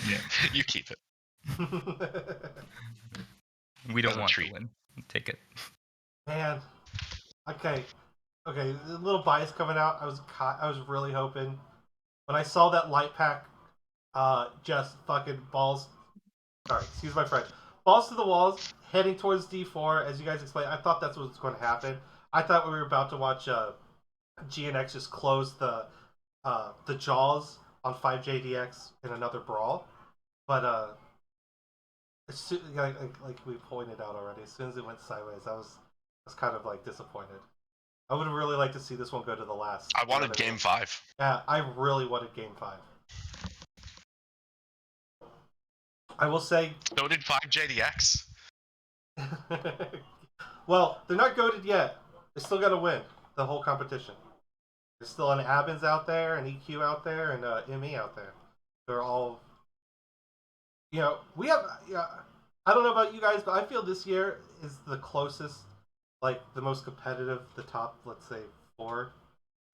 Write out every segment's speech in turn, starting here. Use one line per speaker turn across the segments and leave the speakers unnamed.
Yeah.
You keep it.
We don't
As a
want
treat.
to win. Take it.
Man, okay, okay. A little bias coming out. I was really hoping when I saw that light pack, just fucking balls. Sorry, excuse my French. Balls to the walls, heading towards D4. As you guys explained, I thought that's what was going to happen. I thought we were about to watch GNX just close the jaws on 5JDX in another brawl, but like we pointed out already, as soon as it went sideways, I was kind of like disappointed. I would really like to see this one go to the last.
I wanted game 5.
Yeah, I really wanted game 5. I will say.
So did 5JDX.
Well, they're not goated yet. They still got to win the whole competition. There's still an Abins out there, an EQ out there, and ME out there. They're all, we have. Yeah, I don't know about you guys, but I feel this year is the closest, like the most competitive. The top, let's say, 4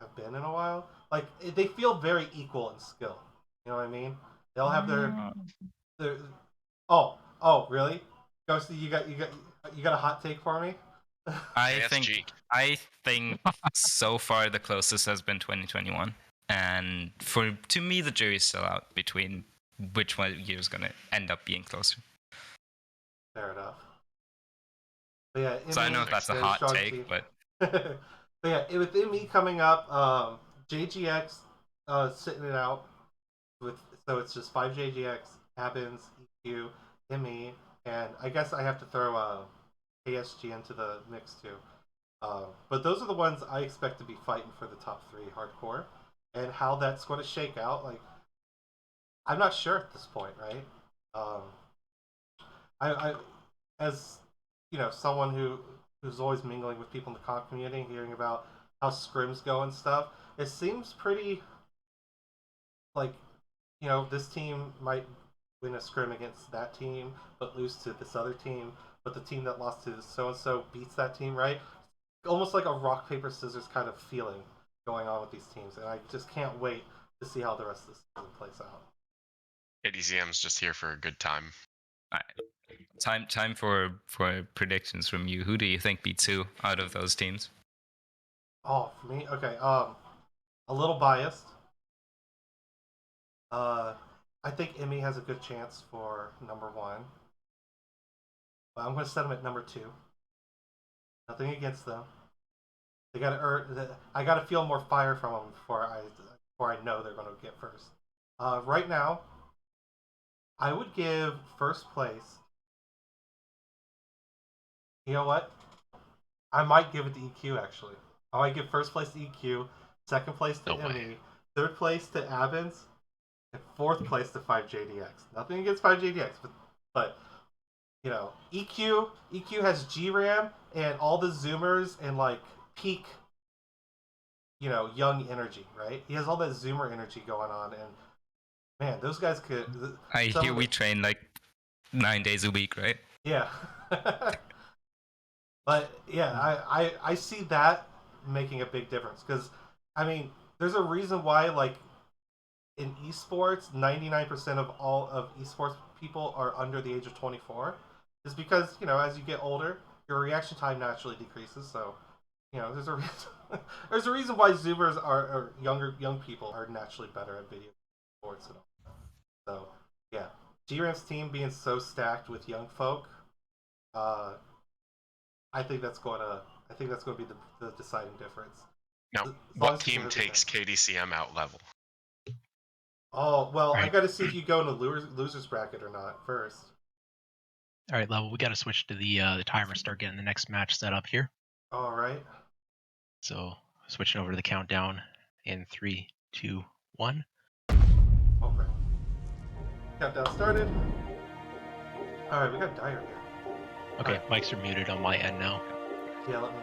have been in a while. Like they feel very equal in skill. You know what I mean? They all have their. Oh, really? Ghosty, you got a hot take for me?
I think so far the closest has been 2021, and to me the jury's still out between which one year is going to end up being closer.
Fair enough. But yeah,
so I know that's a hot take, team. But
but yeah, with ME coming up, JGX sitting it out so it's just 5JGX, Abins, EQ, ME, and I guess I have to throw ASG into the mix too. But those are the ones I expect to be fighting for the top 3 hardcore, and how that's going to shake out. Like, I'm not sure at this point, right? I as someone who's always mingling with people in the comp community, hearing about how scrims go and stuff, it seems pretty like this team might win a scrim against that team, but lose to this other team. But the team that lost to so and so beats that team, right? Almost like a rock paper scissors kind of feeling going on with these teams, and I just can't wait to see how the rest of the season plays out.
ADZM's just here for a good time.
Time for predictions from you. Who do you think beats who out of those teams?
Oh, for me, okay. A little biased. I think Emmy has a good chance for number 1. But I'm going to set them at number 2. Nothing against them. They got to earn. I got to feel more fire from them before I know they're going to get first. Right now, I would give first place. You know what? I might give it to EQ actually. I might give first place to EQ, second place to ME, third place to Abins, and fourth place to 5JDX. Nothing against 5JDX, but EQ has GRAM and all the zoomers and like peak young energy, right? He has all that zoomer energy going on, and man, those guys could.
I hear we train like 9 days a week, right?
Yeah. But yeah, I see that making a big difference, because I mean, there's a reason why, like, in esports 99% of all of esports people are under the age of 24, is because as you get older, your reaction time naturally decreases. So there's a reason there's a reason why zoomers are young people are naturally better at video sports and all. So yeah, GRAM's team being so stacked with young folk, I think that's going to be the deciding difference.
Now, what team takes KDCM out level?
Oh, well, right. I got to see if you go in the losers bracket or not first.
All right, level. We got to switch to the timer. Start getting the next match set up here.
All right.
So switching over to the countdown in 3, 2, 1.
All right. Countdown started. All right, we got Dire here.
Okay, right. Mics are muted on my end now.
Yeah, let me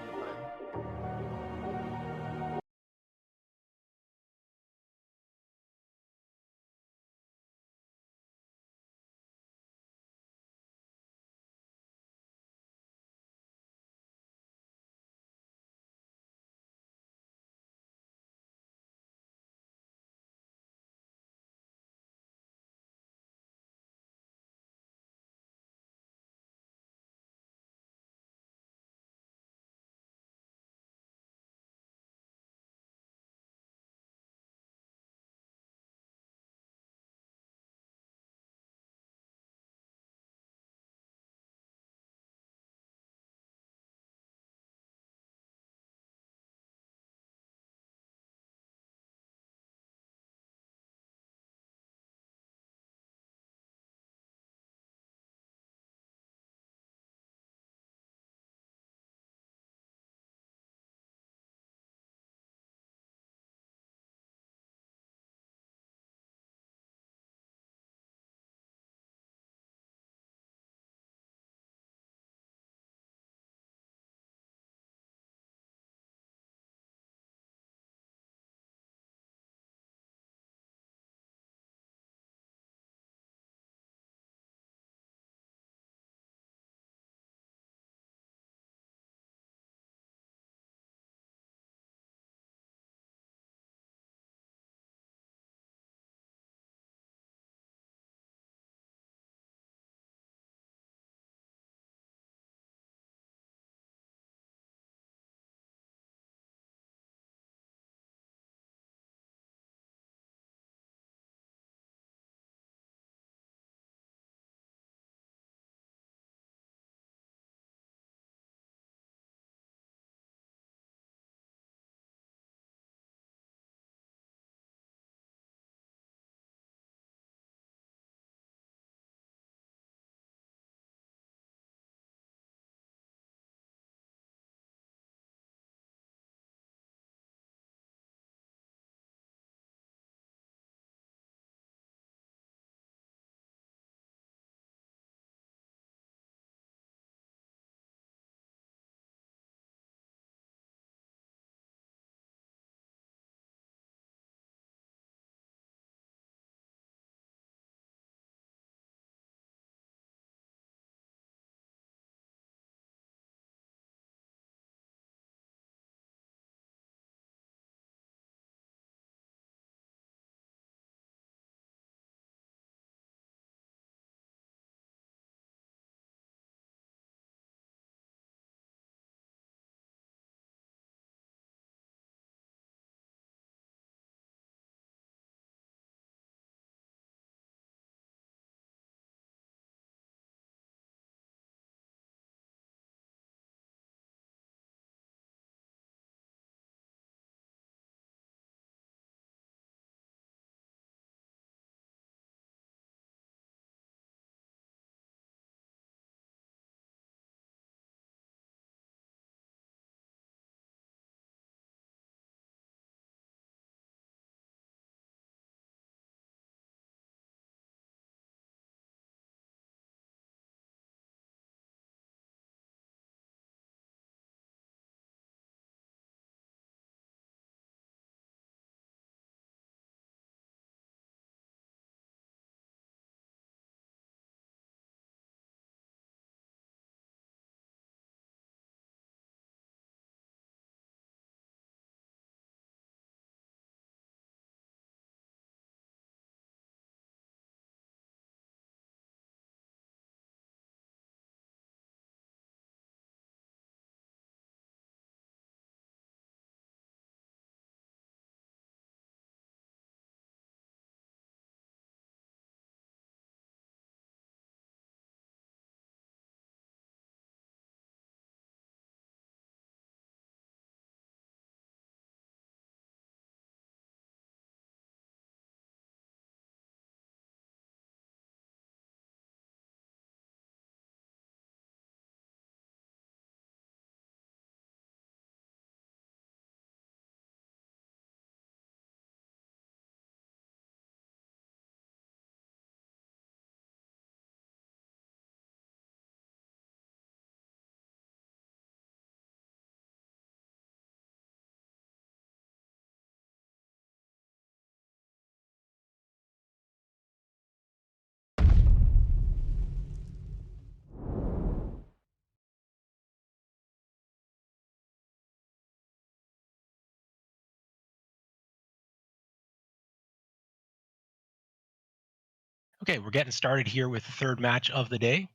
Okay, we're getting started here with the third match of the day.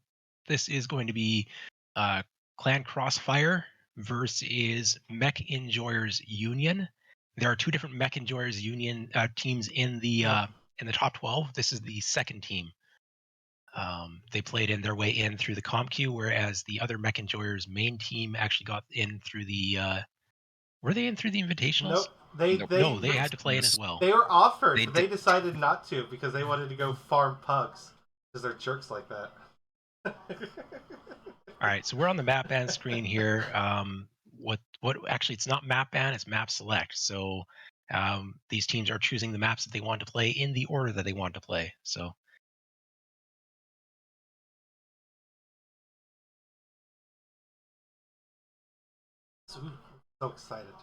This is going to be Clan Crossfire versus Mech Enjoyers Union. There are two different Mech Enjoyers Union teams in the top 12. This is the second team. They played in their way in through the comp queue, whereas the other Mech Enjoyers main team actually got in through the. Were they in through the invitationals?
Nope.
No, they had to play in as well.
They were offered, but they
did-
decided not to because they wanted to go farm pugs because they're jerks like that.
All right, so we're on the map ban screen here. What actually, it's not map ban, it's map select. So these teams are choosing the maps that they want to play in the order that they want to play. So
so excited.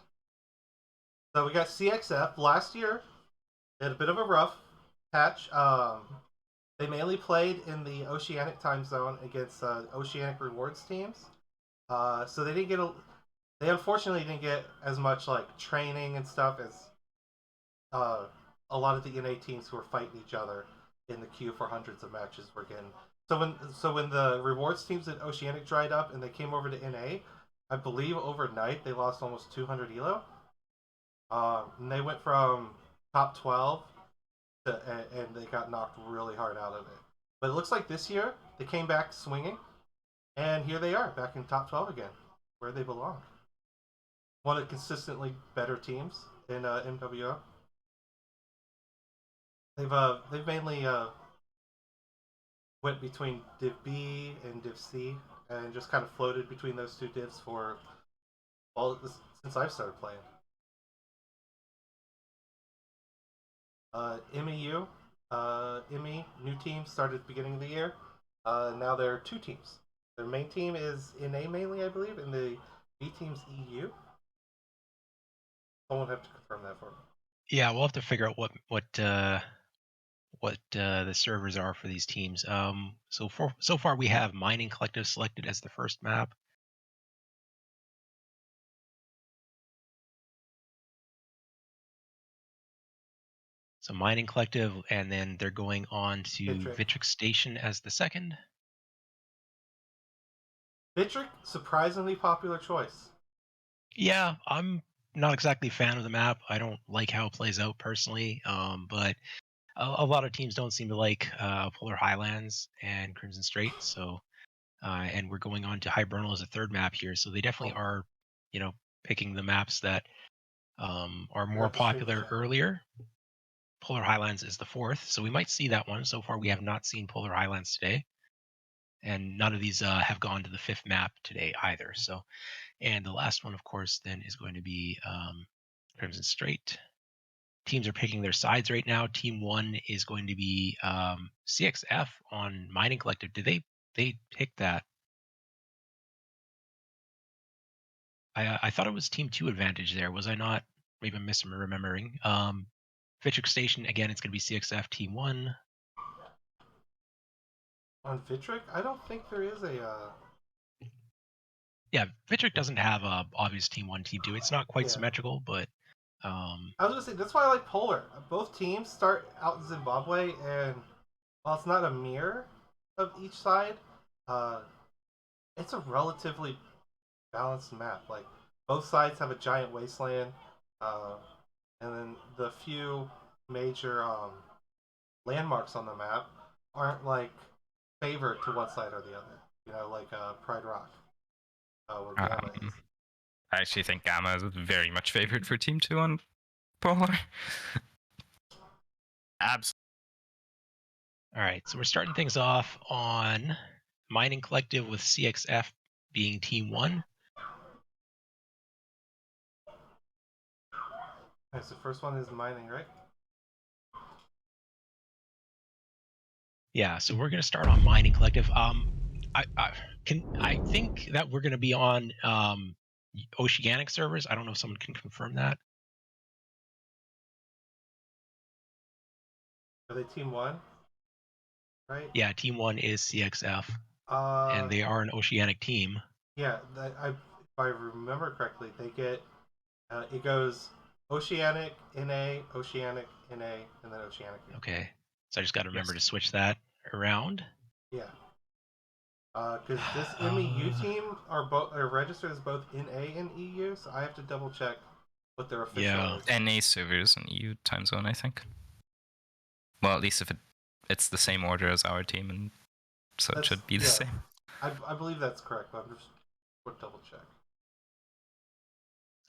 So we got CXF last year. They had a bit of a rough patch. They mainly played in the Oceanic time zone against Oceanic rewards teams. So they didn't get they unfortunately didn't get as much like training and stuff as a lot of the NA teams who were fighting each other in the queue for hundreds of matches were getting. So when the rewards teams at Oceanic dried up and they came over to NA, I believe overnight they lost almost 200 elo. And they went from top 12 and they got knocked really hard out of it. But it looks like this year they came back swinging, and here they are back in top 12 again, where they belong. One of the consistently better teams in MWO. They've mainly went between Div B and Div C, and just kind of floated between those two divs for since I've started playing. MEU, ME, new team, started at the beginning of the year. Now there are two teams. Their main team is NA mainly, I believe, and the B team's EU. Someone have to confirm that for me.
yeah, we'll have to figure out what the servers are for these teams. So far we have Mining Collective selected as the first map. So Mining Collective, and then they're going on to Vitric Station as the second.
Vitric, surprisingly popular choice.
Yeah, I'm not exactly a fan of the map. I don't like how it plays out personally, but a lot of teams don't seem to like Polar Highlands and Crimson Strait. So, and we're going on to Hibernal as a third map here. So they definitely are, picking the maps that are more popular earlier. Polar Highlands is the fourth, so we might see that one. So far, we have not seen Polar Highlands today, and none of these have gone to the fifth map today either. So, and the last one, of course, then is going to be Crimson Strait. Teams are picking their sides right now. Team 1 is going to be CXF on Mining Collective. Did they pick that? I thought it was Team 2 advantage there. Was I not? Maybe I'm misremembering. Vitric Station, again, it's going to be CXF Team 1.
On Vitric? I don't think there is a...
Yeah, Vitric doesn't have a obvious Team 1, Team 2. It's not quite symmetrical, but...
I was going to say, that's why I like Polar. Both teams start out in Zimbabwe, and while it's not a mirror of each side, it's a relatively balanced map. Like, both sides have a giant wasteland, and then the few major landmarks on the map aren't like favored to one side or the other. Like Pride Rock, where Gamma is.
I actually think Gamma is very much favored for Team 2 on Polar. Absolutely.
All right, so we're starting things off on Mining Collective with CXF being Team 1.
Alright, so first one is mining, right?
Yeah, so we're going to start on Mining Collective. I think that we're going to be on Oceanic servers. I don't know if someone can confirm that.
Are they Team 1? Right?
Yeah, Team 1 is CXF, and they are an Oceanic team.
Yeah, if I remember correctly, they get it goes Oceanic, NA, and then Oceanic.
Okay. So I just got to remember to switch that around.
Yeah. Because this MEU team are registered as both in A and EU, so I have to double check what their official is.
NA servers in EU time zone, I think. Well, at least if it's the same order as our team, and so it should be the same.
I believe that's correct, but I'm just going to double check.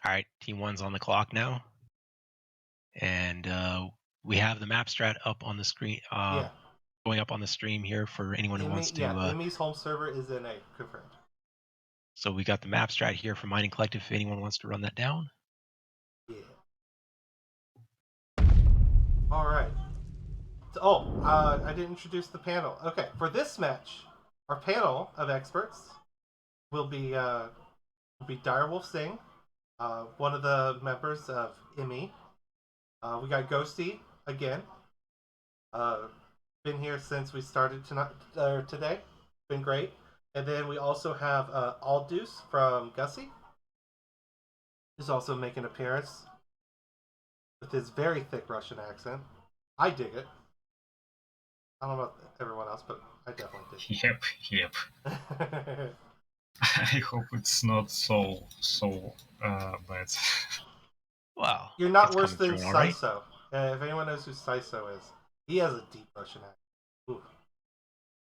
All right, Team 1's on the clock now. And we have the map strat up on the screen. Going up on the stream here for anyone who wants to.
Yeah, ME's home server is NA, confirmed.
So we got the map strat here for Mining Collective if anyone wants to run that down.
Yeah. All right. I didn't introduce the panel. Okay, for this match, our panel of experts will be Direwolf Singh, one of the members of ME. We got Ghosty again. Been here since we started today. Been great. And then we also have Aldous from Gussie, who's also making an appearance with his very thick Russian accent. I dig it. I don't know about everyone else, but I definitely dig it.
Yep. I hope it's not so bad.
Wow.
You're not worse than Saiso. If anyone knows who Saiso is, he has a deep Russian accent. Ooh.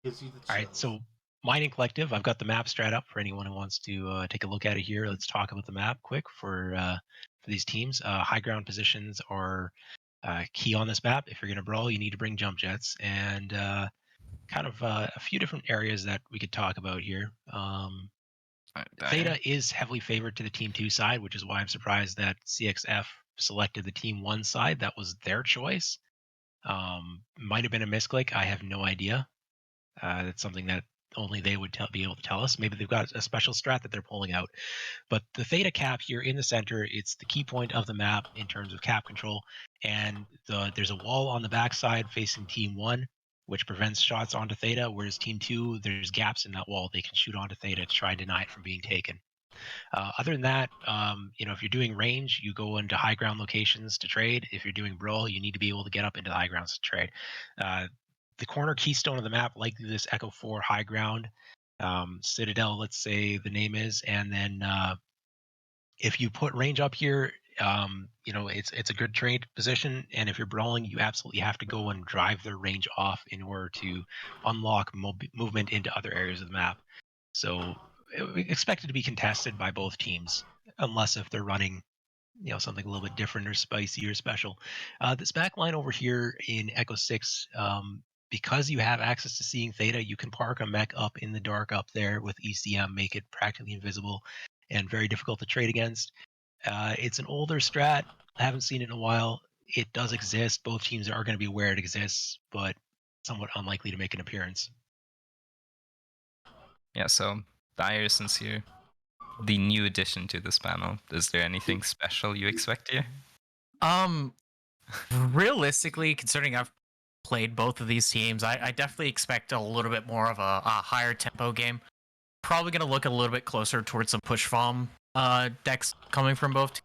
Gives you the chills.
All right, so Mining Collective, I've got the map strat up for anyone who wants to take a look at it here. Let's talk about the map quick for these teams. High ground positions are key on this map. If you're going to brawl, you need to bring jump jets, and kind of a few different areas that we could talk about here. Theta is heavily favored to the Team 2 side, which is why I'm surprised that CXF selected the Team 1 side. That was their choice. Might have been a misclick. I have no idea. That's something that only they would be able to tell us. Maybe they've got a special strat that they're pulling out. But the Theta cap here in the center, it's the key point of the map in terms of cap control. And there's a wall on the backside facing Team 1, which prevents shots onto Theta, whereas Team 2, there's gaps in that wall. They can shoot onto Theta to try and deny it from being taken. Other than that, if you're doing range, you go into high ground locations to trade. If you're doing brawl, you need to be able to get up into the high grounds to trade. The corner keystone of the map, like this Echo 4 high ground, Citadel, let's say the name is, and then if you put range up here, it's a good trade position. And if you're brawling, you absolutely have to go and drive their range off in order to unlock movement into other areas of the map. So expect it to be contested by both teams, unless if they're running something a little bit different or spicy or special. This back line over here in Echo 6, because you have access to seeing Theta, you can park a mech up in the dark up there with ECM, make it practically invisible and very difficult to trade against. It's an older strat. I haven't seen it in a while. It does exist. Both teams are going to be aware it exists, but somewhat unlikely to make an appearance.
Yeah, so Dire, since you're the new addition to this panel, is there anything special you expect here?
Realistically, considering I've played both of these teams, I definitely expect a little bit more of a higher tempo game. Probably going to look a little bit closer towards some push farm decks coming from both teams.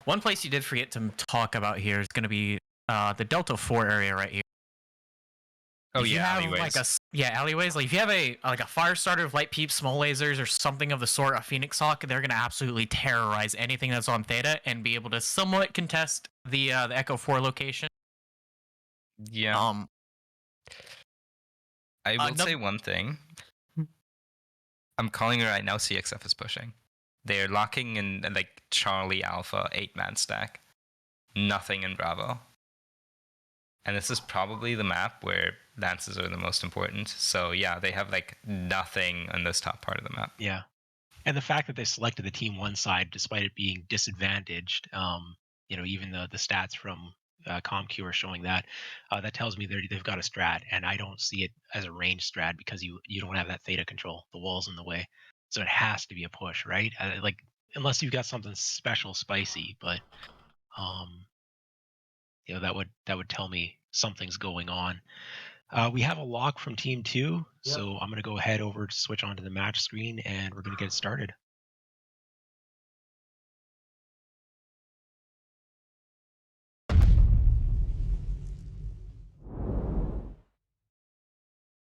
One place you did forget to talk about here is going to be the Delta 4 area right here.
Oh, yeah, alleyways.
Alleyways. Like if you have a fire starter of light peeps, small lasers, or something of the sort, a Phoenix Hawk, they're gonna absolutely terrorize anything that's on Theta and be able to somewhat contest the Echo 4 location.
Yeah. I will say one thing. I'm calling it right now. CXF is pushing. They're locking in like Charlie Alpha 8-man stack. Nothing in Bravo. And this is probably the map where lances are the most important. So yeah, they have like nothing on this top part of the map.
Yeah. And the fact that they selected the Team 1 side, despite it being disadvantaged, even the stats from ComQ are showing that, that tells me they've got a strat. And I don't see it as a range strat because you don't have that Theta control. The wall's in the way. So it has to be a push, right? Unless you've got something special spicy, but that would tell me something's going on. We have a lock from Team 2, so I'm going to go ahead over to switch onto the match screen, and we're going to get started.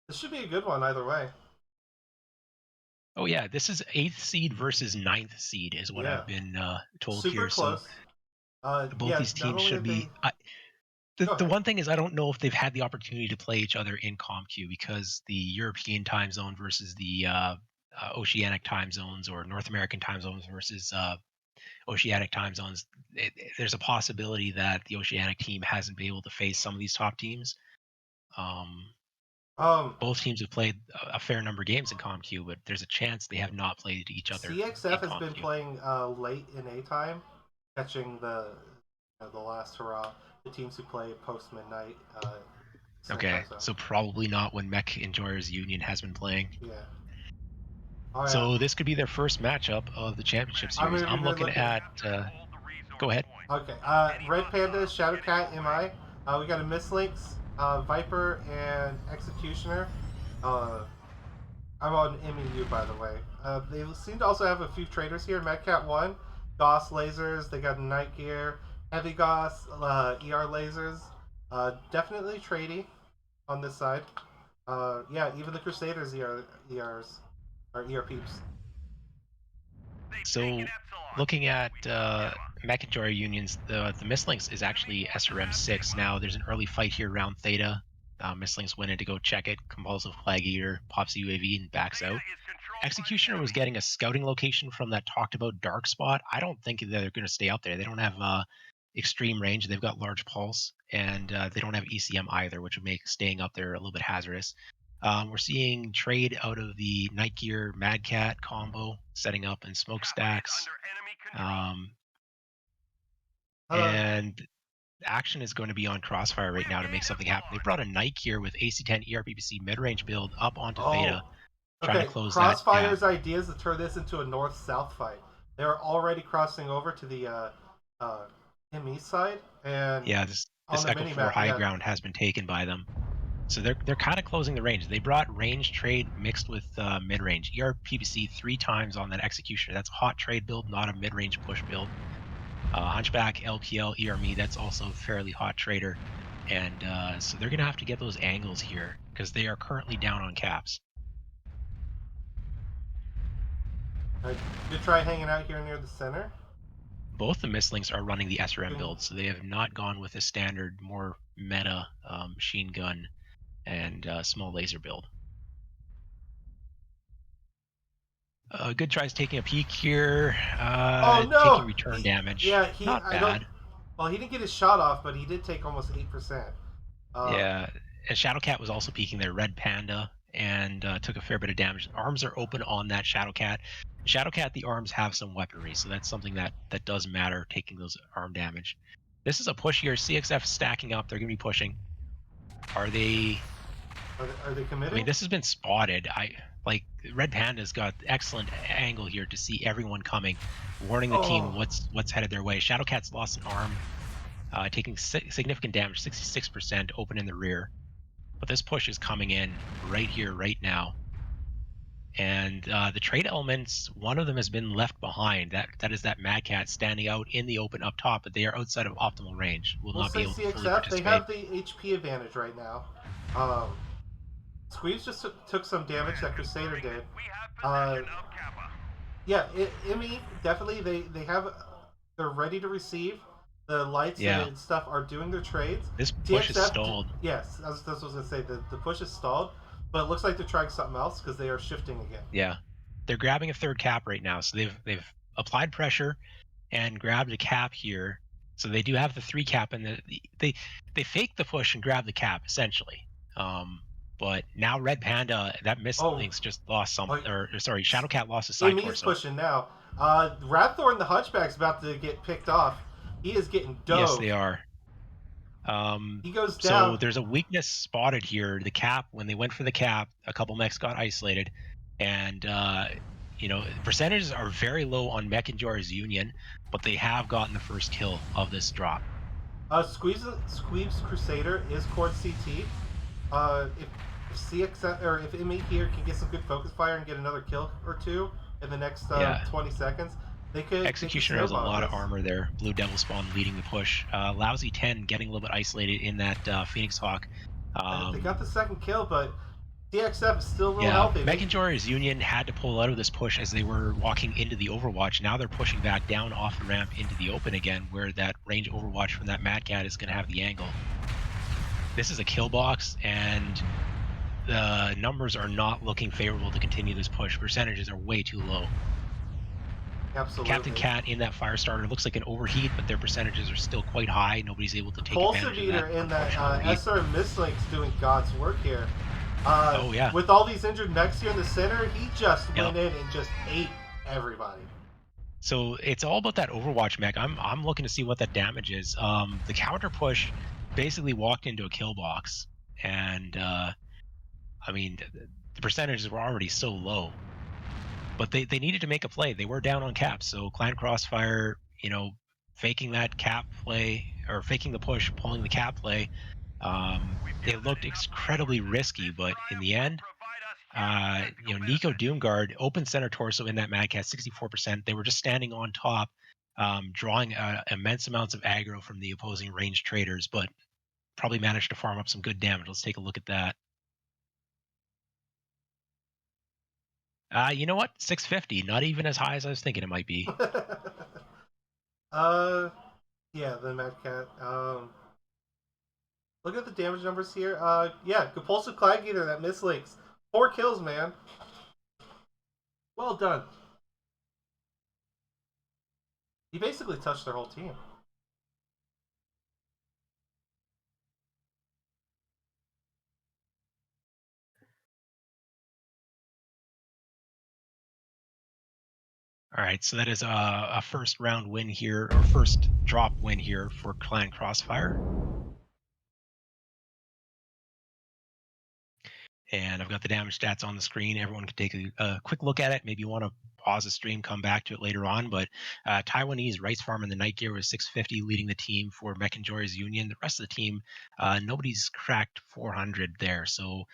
This should be a good one either way.
Oh yeah, this is 8th seed versus 9th seed is what
Yeah.
I've been told
Super
here.
close.
So both
Yeah,
these
not
teams
only
should
are
be.
Go
The
ahead.
one thing is I don't know if they've had the opportunity to play each other in ComQ because the European time zone versus the Oceanic time zones or North American time zones versus Oceanic time zones, there's a possibility that the Oceanic team hasn't been able to face some of these top teams. Both teams have played a fair number of games in ComQ, but there's a chance they have not played each other.
CXF has been playing late in A time, catching the last hurrah. The teams who play post midnight.
Okay, so probably not when Mech Enjoyers Union has been playing.
Yeah. Right.
So this could be their first matchup of the championship series. I'm looking at. Go ahead.
Okay. Red Panda, Shadowcat, MI. We got a Mislinks, Viper, and Executioner. I'm on MWO, by the way. They seem to also have a few traders here. Medcat 1, Goss lasers. They got Night Gear, Heavy Goss, ER lasers. Definitely tradey on this side. Yeah, even the Crusaders ERs or ER peeps.
So, looking at Mech Enjoyer Unions, the Mislinks is actually SRM 6. Now, there's an early fight here around Theta. Mislinks went in to go check it. Compulsive Flag Eater pops UAV and backs out. Executioner was getting a scouting location from that talked about dark spot. I don't think they're going to stay out there. They don't have extreme range. They've got large pulse, and they don't have ECM either, which would make staying up there a little bit hazardous. We're seeing trade out of the Night Gear Mad Cat combo, setting up in smokestacks. And action is going to be on Crossfire right now to make something happen. They brought a Night Gear with AC-10 ERPPC mid-range build up onto Theta, trying to close
Crossfire's
that
idea is to turn this into a north-south fight. They're already crossing over to the ME side, and
yeah, this Echo 4 high ground has been taken by them. So they're kind of closing the range. They brought range trade mixed with mid-range. ERPPC 3 times on that Executioner. That's a hot trade build, not a mid-range push build. Hunchback, LPL, ERME, that's also a fairly hot trader. And so they're going to have to get those angles here because they are currently down on caps.
Good try hanging out here near the center.
Both the Mislinks are running the SRM build, so they have not gone with a standard, more meta machine gun and small laser build. Good tries taking a peek here.
Oh no!
Taking return damage.
Yeah,
not bad.
Well, he didn't get his shot off, but he did take almost 8%.
Yeah, and Shadowcat was also peeking there. Red Panda and took a fair bit of damage. Arms are open on that Shadowcat. Shadowcat, the arms have some weaponry, so that's something that does matter, taking those arm damage. This is a push here. CXF stacking up. They're going to be pushing. Are they
committed?
I mean, this has been spotted. Red Panda's got excellent angle here to see everyone coming, warning the team what's headed their way. Shadowcat's lost an arm, taking significant damage, 66%, open in the rear. But this push is coming in right here, right now. And the trade elements, one of them has been left behind. That is that Mad Cat standing out in the open up top, but they are outside of optimal range. Will not be able to fully participate.
They have the HP advantage right now. Squeeze just took some damage that Crusader did. Yeah, ME definitely they're ready to receive. The lights and stuff are doing their trades.
This push is stalled.
Yes, that's what I was gonna say. The push is stalled, but it looks like they're trying something else because they are shifting again.
Yeah, they're grabbing a third cap right now. So they've applied pressure and grabbed a cap here. So they do have the 3 cap, and they fake the push and grab the cap essentially. But now Red Panda, that Mislinks just lost some, Shadowcat lost a side torso.
He's pushing now. Radthorn the Hunchback's about to get picked off. He is getting dove.
Yes, they are.
He goes down.
So there's a weakness spotted here. The cap, when they went for the cap, a couple mechs got isolated, and percentages are very low on Mech Enjoyers Union, but they have gotten the first kill of this drop.
Squeeb's Crusader is cord CT. If CX or if ME here can get some good focus fire and get another kill or two in the next 20 seconds, they could.
Executioner has a lot of armor there. Blue Devil Spawn leading the push. Lousy 10 getting a little bit isolated in that Phoenix Hawk.
They got the second kill, but DXF is still real healthy.
Mech and Jory's Union had to pull out of this push as they were walking into the Overwatch. Now they're pushing back down off the ramp into the open again, where that range Overwatch from that Mad Cat is going to have the angle. This is a kill box, and the numbers are not looking favorable to continue this push. Percentages are way too low.
Absolutely.
Captain Cat in that Firestarter looks like an overheat, but their percentages are still quite high. Nobody's able to take advantage of that.
In that SR Mislink's doing God's work here.
Oh yeah.
With all these injured mechs here in the center, he just went in and just ate everybody.
So it's all about that Overwatch mech. I'm looking to see what that damage is. The counter push basically walked into a kill box, and I mean the percentages were already so low. But they needed to make a play. They were down on caps, so Clan Crossfire, you know, faking that cap play or faking the push, pulling the cap play. They looked incredibly risky, but in the end, you know, Nico Doomguard open center torso in that Mad Cat, 64%. They were just standing on top, drawing immense amounts of aggro from the opposing ranged traders, but probably managed to farm up some good damage. Let's take a look at that. You know what? 650, not even as high as I was thinking it might be.
Yeah, the Mad Cat. Look at the damage numbers here. Yeah, Compulsive Clag Eater, that mislinks. 4 kills, man. Well done. He basically touched their whole team.
All right, so that is a first round win here, or first drop win here for Clan Crossfire. And I've got the damage stats on the screen. Everyone can take a quick look at it. Maybe you want to pause the stream, come back to it later on. But Taiwanese Rice Farm in the Night Gear was 650, leading the team for Mech and Jory's Union. The rest of the team, nobody's cracked 400 there. So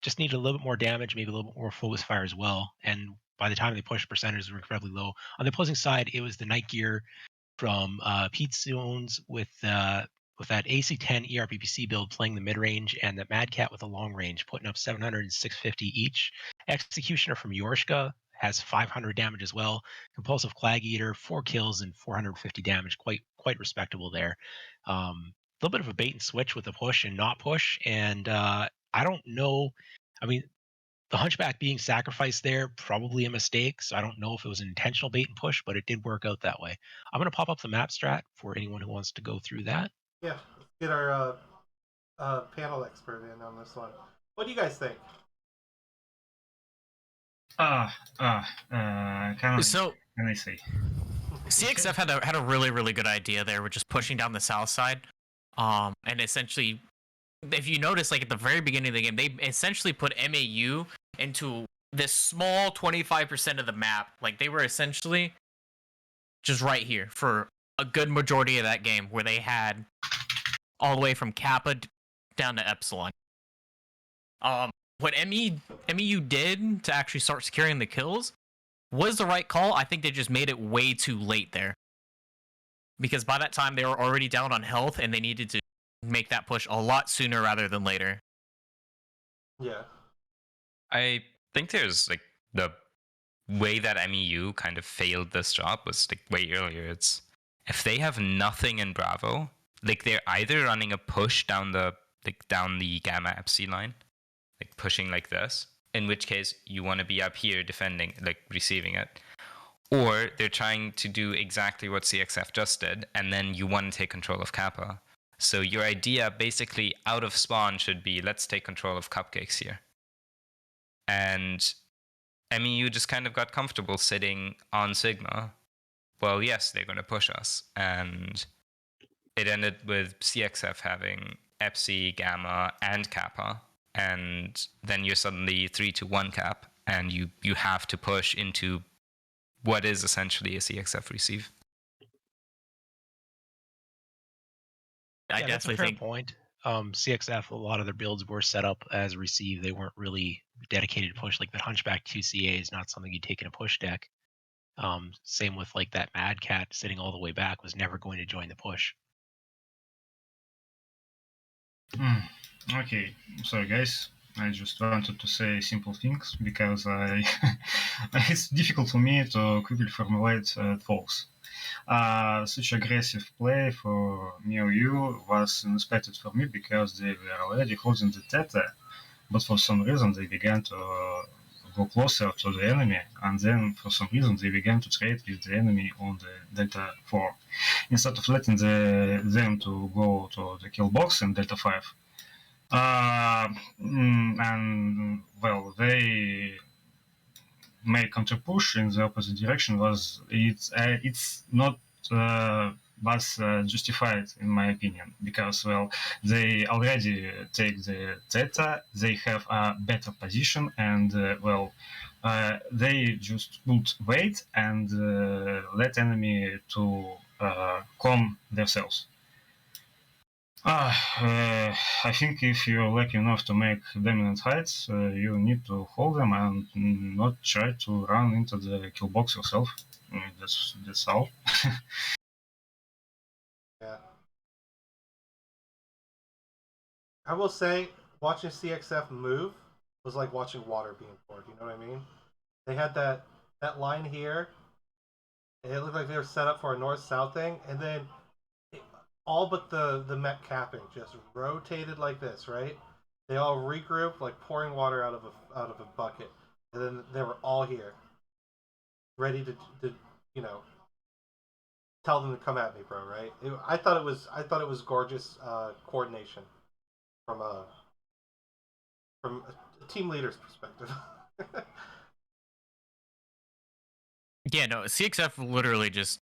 just needed a little bit more damage, maybe a little bit more focus fire as well. And by the time they pushed, percentages were incredibly low. On the opposing side, it was the Night Gear from Pete Zones with that AC10 ERPPC build playing the mid-range, and the Mad Cat with a long range, putting up 700 and 650 each. Executioner from Yorshka has 500 damage as well. Compulsive Clag Eater, 4 kills and 450 damage, quite respectable there. A little bit of a bait and switch with the push and not push, and I don't know. I mean, the Hunchback being sacrificed there, probably a mistake. So I don't know if it was an intentional bait and push, but it did work out that way. I'm going to pop up the map strat for anyone who wants to go through that.
Yeah, let's get our panel expert in on this one. What do you guys think?
So
let me see.
CXF had a really good idea there with just pushing down the south side, and essentially, if you notice, like at the very beginning of the game, they essentially put MAU into this small 25% of the map. Like they were essentially just right here for a good majority of that game, where they had all the way from Kappa down to Epsilon. What MEU did to actually start securing the kills was the right call. I think they just made it way too late there, because by that time they were already down on health and they needed to make that push a lot sooner rather than later.
Yeah.
I think there's like the way that MEU kind of failed this drop was like way earlier. It's if they have nothing in Bravo, like they're either running a push down the Gamma FC line, like pushing like this, in which case you want to be up here defending, like receiving it, or they're trying to do exactly what CXF just did, and then you want to take control of Kappa. So your idea basically out of spawn should be, let's take control of Cupcakes here. And MEU just kind of got comfortable sitting on Sigma. Well, yes, they're going to push us. And it ended with CXF having Epsi, Gamma, and Kappa. And then you're suddenly 3-1 cap, and you have to push into what is essentially a CXF receive.
Yeah,
I definitely think
point. CXF, a lot of their builds were set up as receive. They weren't really dedicated to push. Like the Hunchback 2CA is not something you take in a push deck. Same with like that Mad Cat sitting all the way back was never going to join the push.
Okay, so guys, I just wanted to say simple things because it's difficult for me to quickly formulate thoughts. Such aggressive play for MWO was unexpected for me because they were already holding the Theta, but for some reason they began to go closer to the enemy, and then for some reason they began to trade with the enemy on the Delta 4. Instead of letting them to go to the kill box in Delta 5. And well, they make counter push in the opposite direction it's not was justified in my opinion because well they already take the Theta, they have a better position, and they just would wait and let enemy to calm themselves. I think if you're lucky enough to make dominant heights, you need to hold them and not try to run into the kill box yourself. That's all.
Yeah. I will say, watching CXF move was like watching water being poured. You know what I mean? They had that line here. It looked like they were set up for a north-south thing, and then all but the Mech capping just rotated like this, right? They all regrouped like pouring water out of a bucket, and then they were all here, ready to you know tell them to come at me, bro. Right? I thought it was gorgeous coordination from a team leader's perspective.
Yeah, no, CXF literally just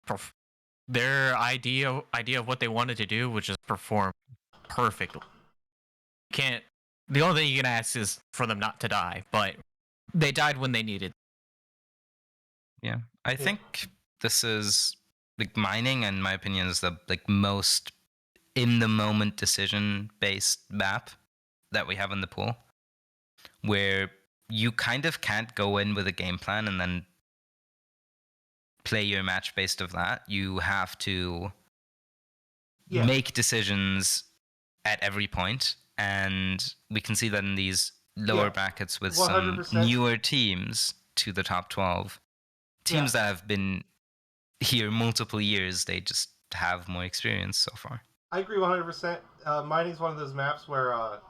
their idea of what they wanted to do was just perform perfectly. Can't. The only thing you can ask is for them not to die, but they died when they needed.
Yeah, I think this is like mining, in my opinion, is the like most in the moment decision based map that we have in the pool, where you kind of can't go in with a game plan and then play your match based of that. You have to make decisions at every point, and we can see that in these lower brackets with 100%. Some newer teams to the top 12. Teams that have been here multiple years, they just have more experience so far.
I agree 100%. Mining is one of those maps where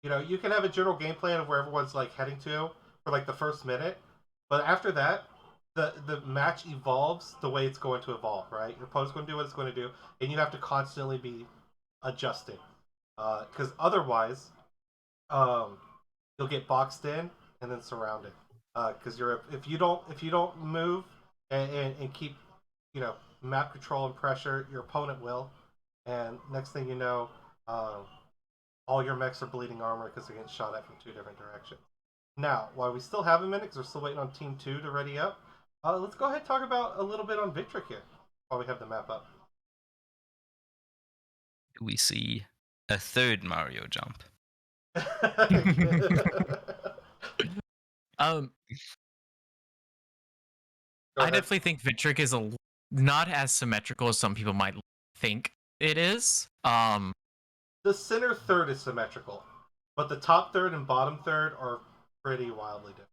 you can have a general game plan of where everyone's like heading to for like the first minute, but after that, the match evolves the way it's going to evolve, right? Your opponent's going to do what it's going to do, and you have to constantly be adjusting, because otherwise, you'll get boxed in and then surrounded. Because if you don't move and keep map control and pressure, your opponent will, and next thing you know, all your mechs are bleeding armor because they're getting shot at from 2 different directions. Now, while we still have a minute, because we're still waiting on Team 2 to ready up, let's go ahead and talk about a little bit on Victric here while we have the map up.
We see a third Mario jump.
I definitely think Victric is not as symmetrical as some people might think it is.
The center third is symmetrical, but the top third and bottom third are pretty wildly different.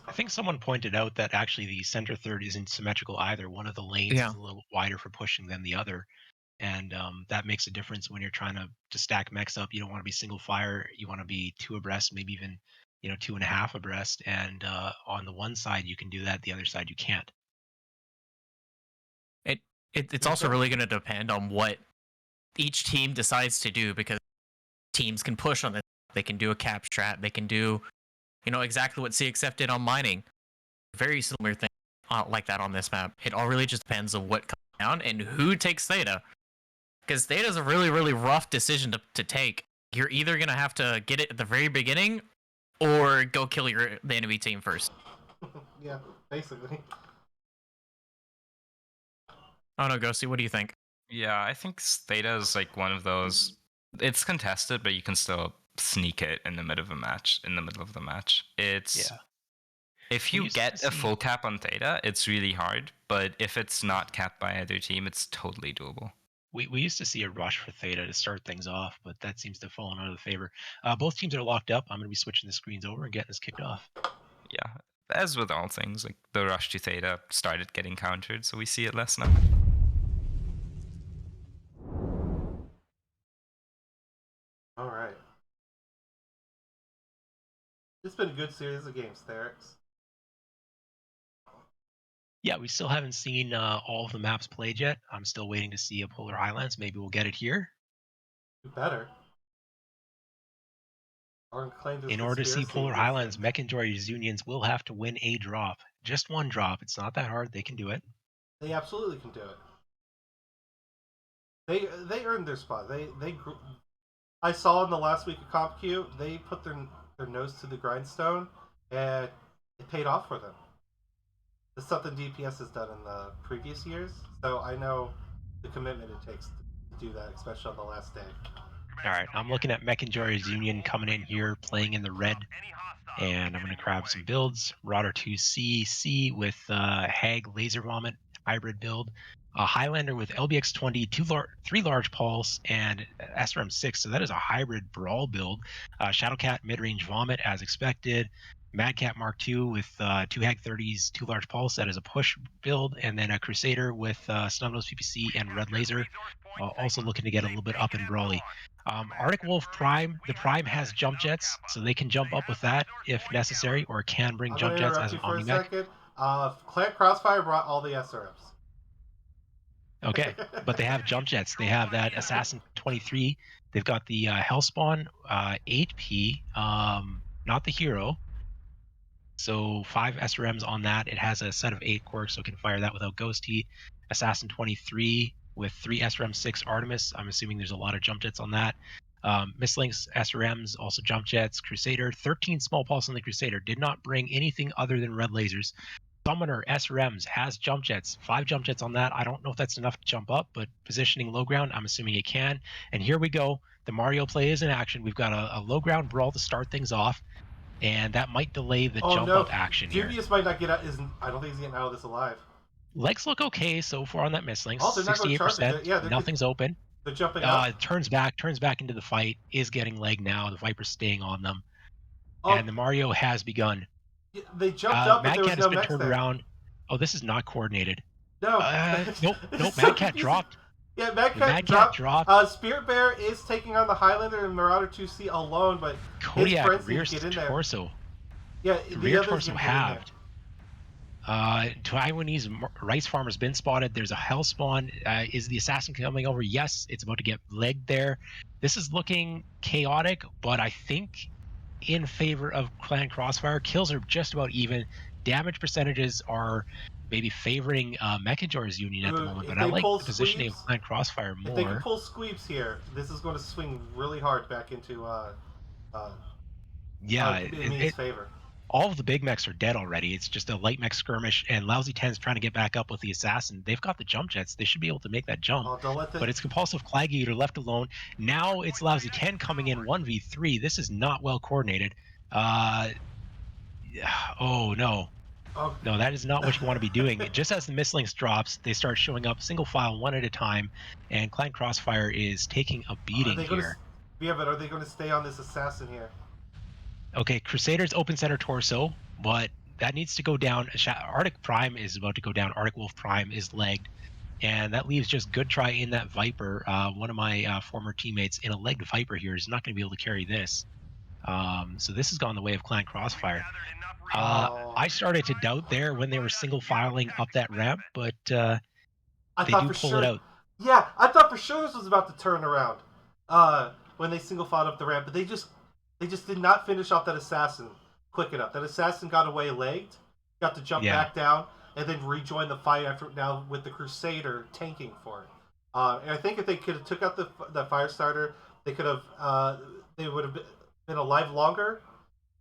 I think someone pointed out that actually the center third isn't symmetrical either. One of the lanes is a little wider for pushing than the other, and that makes a difference when you're trying to stack mechs up. You don't want to be single fire. You want to be 2 abreast, maybe even 2.5 abreast. And on the one side you can do that, the other side you can't.
It's also really going to depend on what each team decides to do, because teams can push on it. They can do a cap strat. They can do exactly what CXF did on mining. Very similar thing like that on this map. It all really just depends on what comes down and who takes Theta. Because Theta is a really, really rough decision to take. You're either going to have to get it at the very beginning or go kill the enemy team first.
Yeah, basically.
Oh no, Ghosty, what do you think?
Yeah, I think Theta is like one of those. It's contested, but you can still sneak it in the middle of the match. It's if you get a full cap on Theta, it's really hard. But if it's not capped by either team, it's totally doable.
We used to see a rush for Theta to start things off, but that seems to have fallen out of favor. Both teams are locked up. I'm going to be switching the screens over and getting this kicked off.
Yeah, as with all things, like the rush to Theta started getting countered, so we see it less now.
All right. It's been a good series of games, Therex.
Yeah, we still haven't seen all of the maps played yet. I'm still waiting to see a Polar Highlands. Maybe we'll get it here.
You better. Or claim this
In order to see
conspiracy
Polar
against
Highlands,
them.
Mech and Joy's Unions will have to win a drop. Just one drop. It's not that hard. They can do it.
They absolutely can do it. They earned their spot. I saw in the last week of CompQ, they put their nose to the grindstone, and it paid off for them. It's something DPS has done in the previous years, so I know the commitment it takes to do that, especially on the last day.
All right, I'm looking at Mech and Joy's Union coming in here, playing in the red, and I'm going to grab some builds. Rodder 2C with Hag Laser Vomit hybrid build. Highlander with LBX20, 3 large pulse, and SRM6. So that is a hybrid brawl build. Shadowcat mid-range vomit as expected. Madcat Mark II with 2 Hag 30s, 2 large pulse. That is a push build, and then a Crusader with Snubnose PPC and Red Laser. Also looking to get a little bit up in brawly. Arctic Wolf Prime, the Prime has jump jets, so they can jump up with that if necessary, or can bring
I'm
jump
going to
jets
interrupt
as
you
an
for a
Omni-Mech.
second. Clan Crossfire brought all the SRMs.
Okay, but they have jump jets. They have that Assassin 23. They've got the Hellspawn 8P, not the hero. So 5 SRMs on that. It has a set of 8 quirks, so it can fire that without Ghost Heat. Assassin 23 with 3 SRM 6 Artemis. I'm assuming there's a lot of jump jets on that. Mislinks SRMs, also jump jets. Crusader, 13 small pulse on the Crusader. Did not bring anything other than red lasers. Summoner SRMs has jump jets, 5 jump jets on that. I don't know if that's enough to jump up, but positioning low ground, I'm assuming it can. And here we go. The Mario play is in action. We've got a low ground brawl to start things off, and that might delay the jump up action here.
Dubious might not get out. I don't think he's getting out of this alive.
Legs look okay so far on that Mislinks.
Oh, they're not going to charge it.
68%. Nothing's open.
They're jumping up.
It turns back into the fight. Is getting leg now. The Viper's staying on them,
Oh,
and the Mario has begun.
they jumped up, but
Mad
there was
Cat
no
has been
mech
turned
there.
around. Oh, this is not coordinated.
No.
Nope. Mad Cat dropped.
Yeah, Mad Cat dropped. Spirit Bear is taking on the Highlander and Marauder 2C alone, but
Kodiak
his friends
rear
get in there.
torso.
Yeah,
the rear torso halved. Taiwanese rice farmer's been spotted. There's a Hellspawn. Is the assassin coming over? Yes, it's about to get legged there. This is looking chaotic, but I think in favor of Clan Crossfire. Kills are just about even. Damage percentages are maybe favoring Mech and Joy's Union at the moment, but I like the positioning of Clan Crossfire more.
If they can pull sweeps here, this is going to swing really hard back into Mii's favor.
All of the big mechs are dead already. It's just a light mech skirmish, and Lousy 10's trying to get back up with the assassin. They've got the jump jets. They should be able to make that jump. But it's Compulsive Clag Eater left alone. Now it's Lousy 10 coming in 1v3. This is not well coordinated. Oh, no. No, that is not what you want to be doing. Just as the Mislinks drops, they start showing up single file, one at a time, and Clan Crossfire is taking a beating here.
Yeah, but are they going to stay on this assassin here?
Okay, Crusader's open center torso, but that needs to go down. Arctic Prime is about to go down. Arctic Wolf Prime is legged, and that leaves just Good Try in that Viper. One of my former teammates in a legged Viper here is not going to be able to carry this. So this has gone the way of Clan Crossfire. I started to doubt there when they were single filing up that ramp, but they do pull it out.
Yeah, I thought for sure this was about to turn around when they single filed up the ramp, but they just did not finish off that assassin quick enough. That assassin got away legged, got to jump back down, and then rejoin the fight after now with the Crusader tanking for it. And I think if they could have took out the fire starter, they could have they would have been alive longer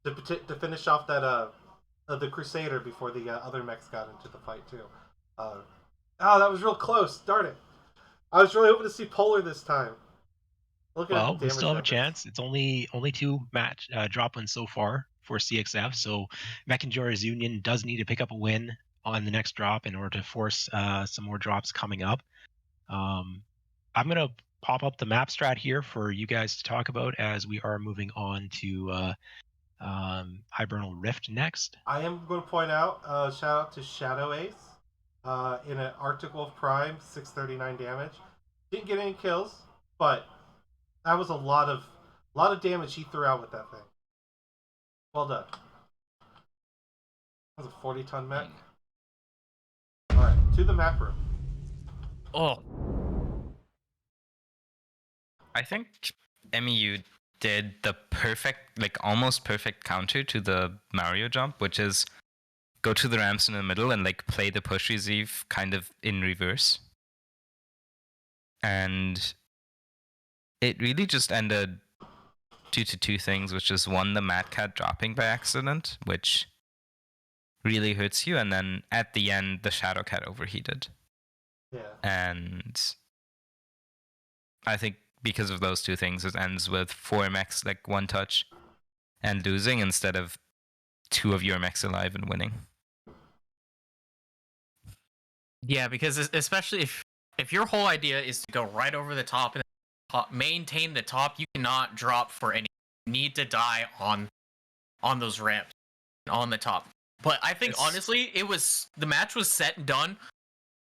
to finish off that the Crusader before the other mechs got into the fight too. That was real close. Darn it! I was really hoping to see Polar this time.
Well, we still have a chance. It's only 2 match drop wins so far for CXF, so Mech and Joy's Union does need to pick up a win on the next drop in order to force some more drops coming up. I'm gonna pop up the map strat here for you guys to talk about as we are moving on to Hibernal Rift next.
I am going to point out, shout out to Shadow Ace. In an Arctic Wolf Prime, 639 damage. Didn't get any kills, but that was a lot of damage he threw out with that thing. Well done. That was a 40-ton mech. Alright, to the map room.
Oh,
I think MEU did the perfect, like almost perfect counter to the Mario jump, which is go to the ramps in the middle and like play the push receive kind of in reverse. And it really just ended due to two things, which is one, the Mad Cat dropping by accident, which really hurts you, and then at the end, the Shadow Cat overheated.
Yeah.
And I think because of those two things, it ends with 4 mechs like one touch and losing instead of 2 of your mechs alive and winning.
yeah, because especially if your whole idea is to go right over the top and maintain the top, you cannot drop for any. You need to die on those ramps on the top. But I think honestly, the match was set and done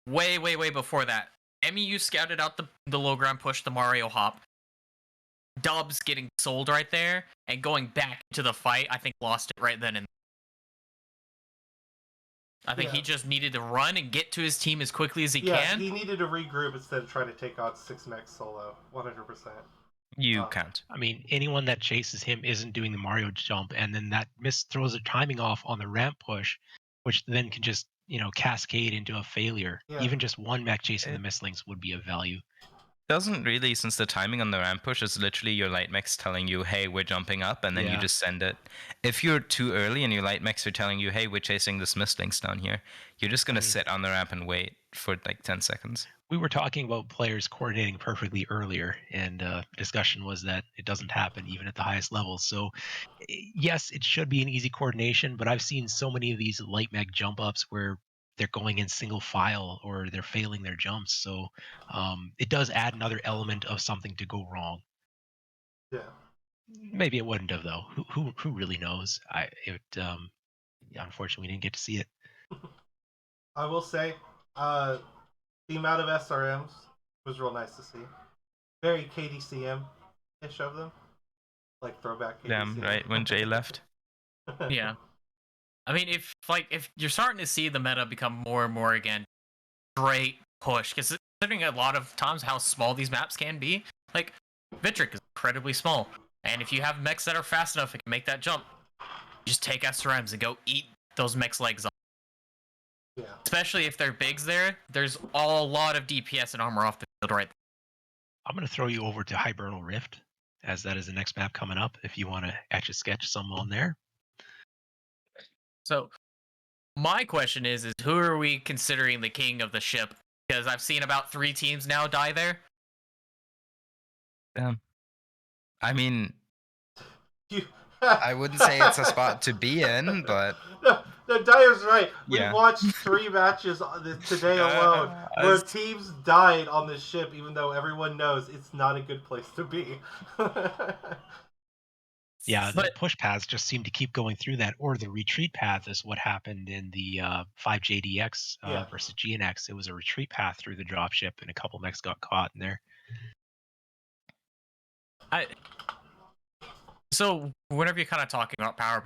way before that. MEU scouted out the low ground push, the Mario hop. Dubs getting sold right there and going back into the fight, I think lost it right then and I think he just needed to run and get to his team as quickly as he can.
He needed to regroup instead of trying to take on 6 mechs solo. 100%.
You can't.
I mean, anyone that chases him isn't doing the Mario jump, and then that throws the timing off on the ramp push, which then can just, cascade into a failure.
Yeah.
Even just one mech chasing the mistlings would be of value.
Doesn't really, since the timing on the ramp push is literally your light mechs telling you, hey, we're jumping up, and then you just send it. If you're too early and your light mechs are telling you, hey, we're chasing this mistlings down here, you're just going to sit on the ramp and wait for like 10 seconds.
We were talking about players coordinating perfectly earlier, and the discussion was that it doesn't happen even at the highest levels. So, yes, it should be an easy coordination, but I've seen so many of these light mech jump ups where they're going in single file or they're failing their jumps. So it does add another element of something to go wrong.
Yeah.
Maybe it wouldn't have though. Who really knows? Unfortunately, we didn't get to see it.
I will say, the amount of SRMs was real nice to see. Very KDCM-ish of them. Like throwback KDCM.
Damn, right, when Jay left.
Yeah. I mean, if you're starting to see the meta become more and more again, great push. Because considering a lot of times how small these maps can be, like Vitric is incredibly small, and if you have mechs that are fast enough, it can make that jump. You just take SRMs and go eat those mechs' legs off.
Yeah.
Especially if they're bigs there, there's a lot of DPS and armor off the field right there.
I'm going to throw you over to Hibernal Rift, as that is the next map coming up, if you want to etch a sketch some on there.
So, my question is who are we considering the king of the ship? Because I've seen about 3 teams now die there.
I mean,
You...
I wouldn't say it's a spot to be in, but...
No, Dyer's right. We
Yeah.
watched 3 matches today alone where teams died on this ship, even though everyone knows it's not a good place to be.
Yeah, the push paths just seem to keep going through that, or the retreat path is what happened in the 5JDX versus GNX. It was a retreat path through the dropship, and a couple mechs got caught in there.
So, whenever you're kind of talking about power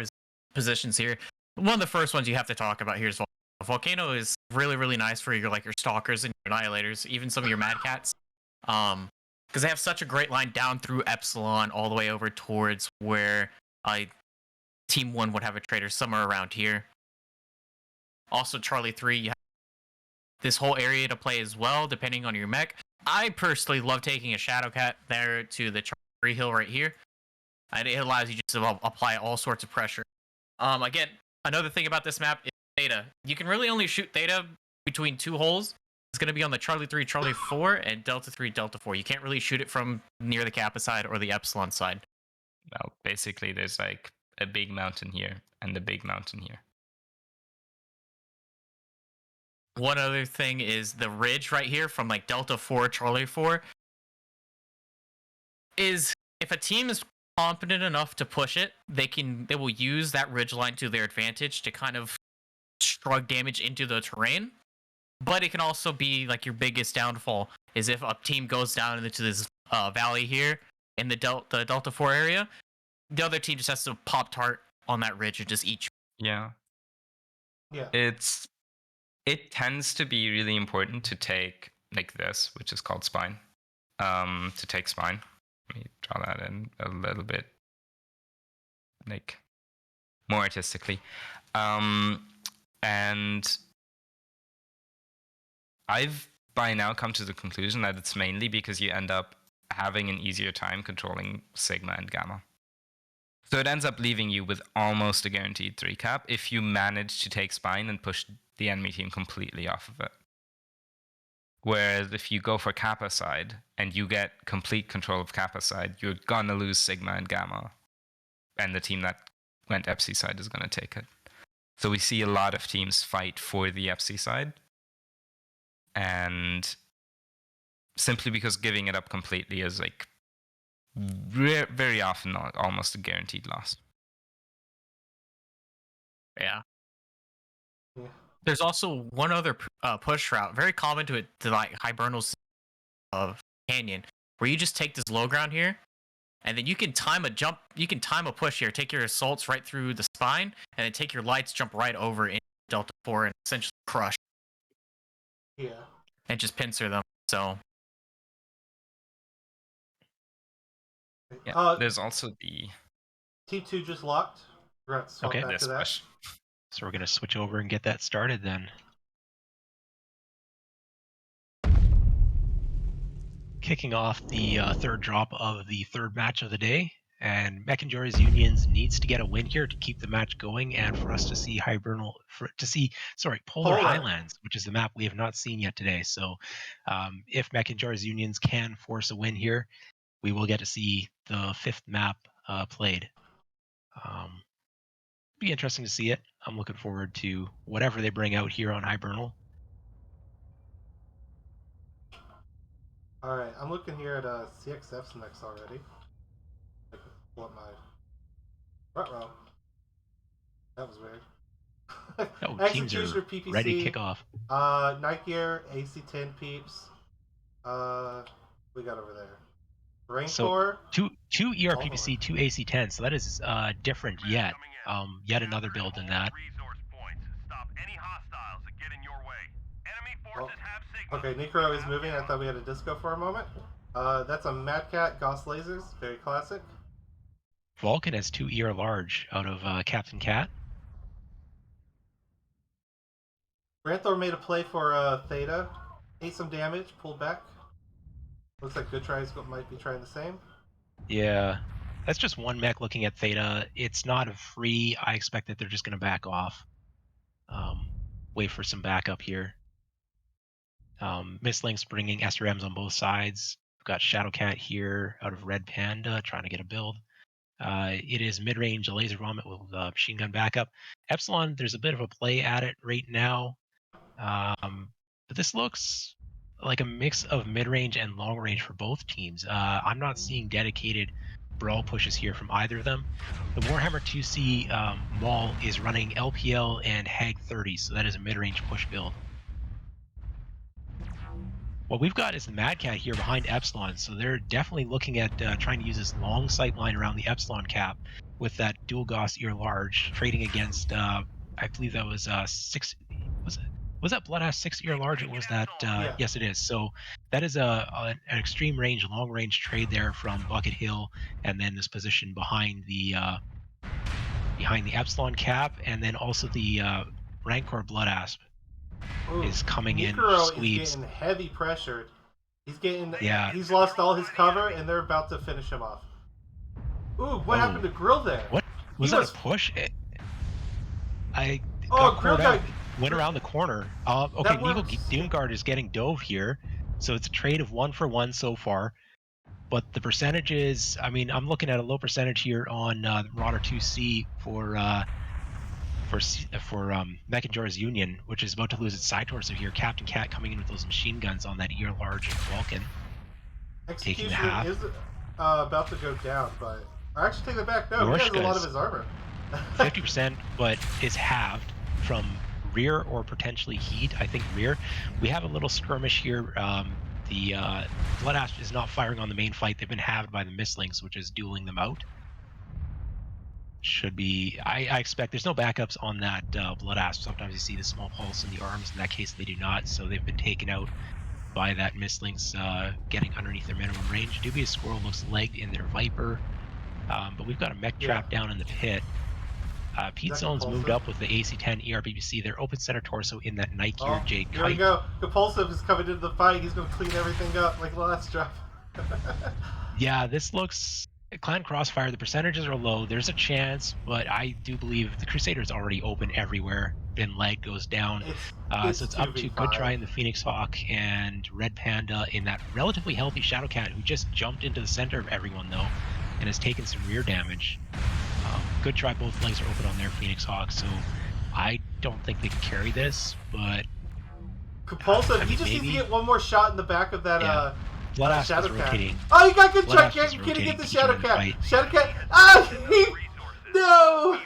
positions here, one of the first ones you have to talk about here is Volcano is really nice for your stalkers and your annihilators, even some of your mad cats. Because they have such a great line down through Epsilon all the way over towards where Team 1 would have a trader somewhere around here. Also, Charlie 3, you have this whole area to play as well, depending on your mech. I personally love taking a Shadow Cat there to the Charlie 3 hill right here. And it allows you just to apply all sorts of pressure. Again, another thing about this map is Theta. You can really only shoot Theta between 2 holes. It's going to be on the Charlie 3, Charlie 4, and Delta 3, Delta 4. You can't really shoot it from near the Kappa side or the Epsilon side.
Well, basically, there's like a big mountain here and a big mountain here.
One other thing is the ridge right here from like Delta 4, Charlie 4. is if a team is competent enough to push it, they will use that ridgeline to their advantage to kind of shrug damage into the terrain. But it can also be like your biggest downfall is if a team goes down into this valley here in the Delta 4 area, the other team just has to pop tart on that ridge and just eat you.
Yeah.
Yeah.
It tends to be really important to take like this, which is called spine. To take spine. Let me draw that in a little bit, like more artistically. And I've by now come to the conclusion that it's mainly because you end up having an easier time controlling Sigma and Gamma. So it ends up leaving you with almost a guaranteed 3 cap if you manage to take spine and push the enemy team completely off of it. Whereas if you go for Kappa side and you get complete control of Kappa side, you're gonna lose Sigma and Gamma. And the team that went FC side is gonna take it. So we see a lot of teams fight for the FC side. And simply because giving it up completely is like very often almost a guaranteed loss.
Yeah.
Yeah.
There's also one other push route, very common to like Hibernal's Canyon, where you just take this low ground here, and then you can time a jump, you can time a push here, take your assaults right through the spine, and then take your lights, jump right over in Delta 4 and essentially crush.
Yeah.
And just pincer them. So
yeah, there's also the
T2 just locked. We're going to swap
Okay.
back to that.
Question.
So we're going to switch over and get that started then. Kicking off the third drop of the third match of the day. And Mech and Jory's Unions needs to get a win here to keep the match going and for us to see Polar Highlands, which is the map we have not seen yet today. So if Mech and Jory's Unions can force a win here, we will get to see the fifth map played. Be interesting to see it. I'm looking forward to whatever they bring out here on Hibernal.
Alright, I'm looking here at CXF's next already. I can pull up my... Ruh-roh. That was weird.
Teams are
Executioner, PPC,
ready to kick off.
Nike Air, AC-10 peeps. We got over there. Rancor.
So two ERPPC, two AC-10. So that is different yet. Yet another build in that.
Okay, Necro is moving. I thought we had a disco for a moment. That's a Mad Cat, Gauss Lasers. Very classic.
Vulcan has 2 ER large out of Captain Cat.
Ranthor made a play for Theta. Ate some damage, pulled back. Looks like Good Tries might be trying the same.
Yeah, that's just one mech looking at Theta. It's not a free. I expect that they're just going to back off. Wait for some backup here. Mistlink's bringing SRMs on both sides. We've got Shadowcat here out of Red Panda trying to get a build. It is mid-range, a laser vomit with machine gun backup. Epsilon, there's a bit of a play at it right now. But this looks like a mix of mid-range and long-range for both teams. I'm not seeing dedicated brawl pushes here from either of them. The Warhammer 2C Maul is running LPL and Hag 30, so that is a mid-range push build. What we've got is the Mad Cat here behind Epsilon, so they're definitely looking at trying to use this long sight line around the Epsilon cap with that dual Gauss ear large, trading against, I believe that was 6, was that Bloodhouse 6 ear large, or was that,
Yeah.
Yes it is. So that is an extreme range, long range trade there from Bucket Hill, and then this position behind the Epsilon cap, and then also the Rancor Blood Asp.
Ooh,
Is coming in
Necro
squeezed.
is getting heavy pressured. He's getting...
Yeah.
He's lost all his cover, and they're about to finish him off. Ooh, what happened to Grill there?
What? Was
He
that
was-
a push? I
Oh,
got
Grill
caught out.
got...
Went around the corner. Okay,
That
Eagle
was-
Doomguard is getting dove here. So it's a trade of 1-for-1 so far. But the percentages, I mean, I'm looking at a low percentage here on Marauder 2C for Mech and Jory's Union, which is about to lose its side torso here. Captain Cat coming in with those machine guns on that ear large Vulcan. Taking the
Executioner
half.
is... about to go down, but I actually take that back. No, he has a lot of his armor.
50%, but is halved from rear or potentially heat. I think rear. We have a little skirmish here. The Blood Asp is not firing on the main fight. They've been halved by the Mistlings, which is dueling them out. Should be. I expect there's no backups on that Blood Asp. Sometimes you see the small pulse in the arms. In that case, they do not. So they've been taken out by that Mistlings, getting underneath their minimum range. Dubious Squirrel looks legged in their Viper. But we've got a mech trap down in the pit. Pete Zone's moved up with the AC-10 ERPBC. They're open center torso in that Nike or Jade
Here we
Kite.
go. Compulsive is coming into the fight. He's going to clean everything up like the last drop.
Yeah, this looks... Clan Crossfire, the percentages are low. There's a chance, but I do believe the Crusader's already open everywhere. Bin Leg goes down. So it's up to Good Try in the Phoenix Hawk and Red Panda in that relatively healthy Shadowcat, who just jumped into the center of everyone, though, and has taken some rear damage. Good Try, both legs are open on their Phoenix Hawk, so I don't think they can carry this, but...
Compulsive, he just needs to get one more shot in the back of that
Blood Asp is rotating.
Oh, you got Good Try! Can he get the Shadowcat? Shadowcat! Ah! No!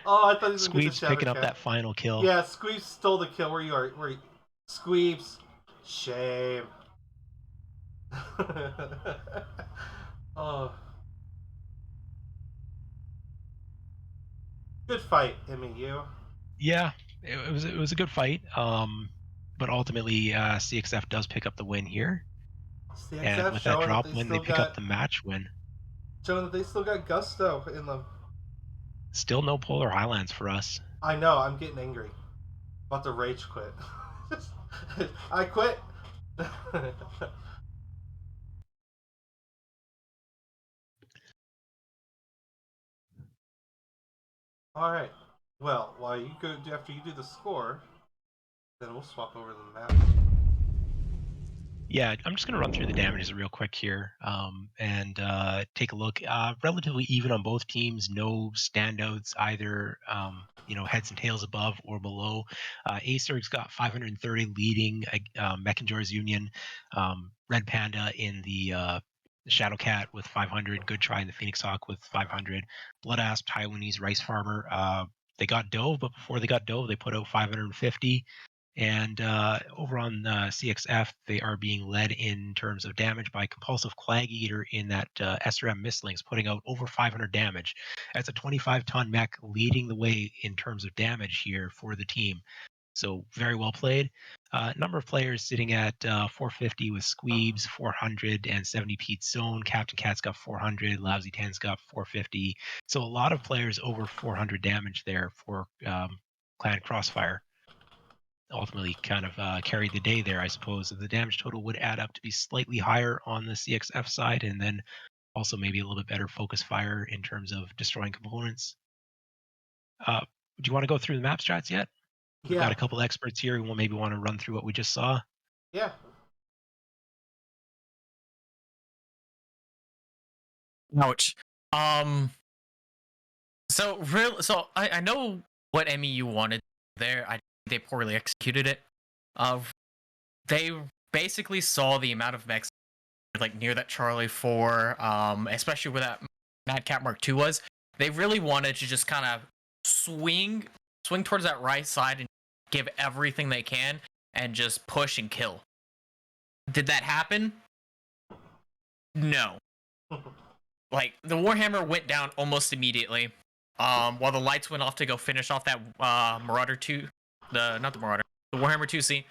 Oh, I thought he was going to get the Shadowcat.
Picking up that final kill.
Yeah, Squeeps stole the kill. Where you are? Squeeps. Shame. Oh. Good fight, MWO.
Yeah, it was a good fight. But ultimately, CXF does pick up the win here.
CXF
and with that drop win, they pick up the match win.
Showing that they still got gusto in them.
Still no Polar Highlands for us.
I know, I'm getting angry. About to rage quit. I quit. Alright. Well, while you go after you do the score, then we'll swap over the map.
Yeah, I'm just going to run through the damages real quick here and take a look. Relatively even on both teams. No standouts either, heads and tails above or below. Acerg's got 530 leading Mech Union. Red Panda in the Shadowcat with 500. Good Try in the Phoenix Hawk with 500. Blood Asp, Taiwanese Rice Farmer. They got Dove, but before they got Dove, they put out 550. And over on CXF, they are being led in terms of damage by Compulsive Clag Eater in that SRM Mistlings, putting out over 500 damage. That's a 25-ton mech leading the way in terms of damage here for the team. So very well played. Number of players sitting at 450 with Squeebs, 470 Pete Zone. Captain Cat's got 400. Lousy 10's got 450. So a lot of players over 400 damage there for Clan Crossfire. Ultimately kind of carried the day there, I suppose. The damage total would add up to be slightly higher on the CXF side, and then also maybe a little bit better focus fire in terms of destroying components. Do you want to go through the map strats yet?
Yeah.
We've got a couple experts here who maybe want to run through what we just saw.
Yeah.
Ouch. So I know what MEU wanted there. I think they poorly executed it. They basically saw the amount of mechs like near that Charlie 4, especially where that Mad Cat Mark II was. They really wanted to just kind of swing towards that right side and give everything they can and just push and kill. Did that happen? No. Like, the Warhammer went down almost immediately, while the lights went off to go finish off that Marauder 2, the Warhammer 2C,